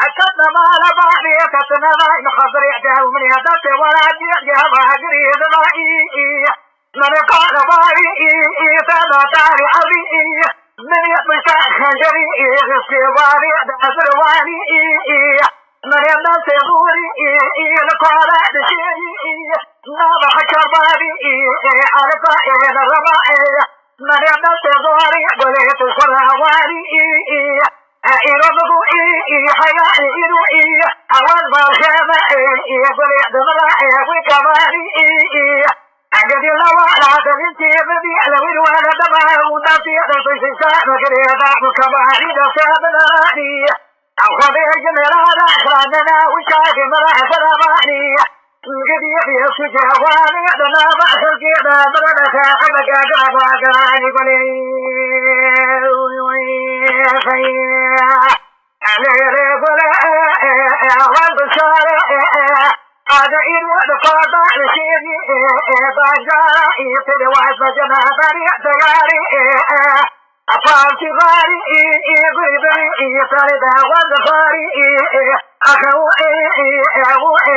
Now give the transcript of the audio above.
أكدنا ما لبعضي كتنا ذاين خضر يعجل من يدد ولا جيجها بهجري ذبائي من قال باري فما تاري عري من يطلق خنجري غسي باري دازر واني من يمن سيغوري لقارة دشيري نام حكر باري على قائد الرمائي من يمن سيغوري قليت الفراواني إيرادو حياة إيروي أول بالخامة يقول يدمر وكمالي أجد الله على تنتي بدي لو الوالد دمه ونفسي في سان وكريدا وكمالي دسامناني أو خذي جميلنا خلنا وشاك مرا سلاماني قد يبي سجواني دنا بأسر كذا مرنا خابك أجابك يقولي هذا إيراد فاضع لشيني بانجاري تدواز بجنا بريء دياري أفانتي غاري غريبري تريد وانفاري أخوي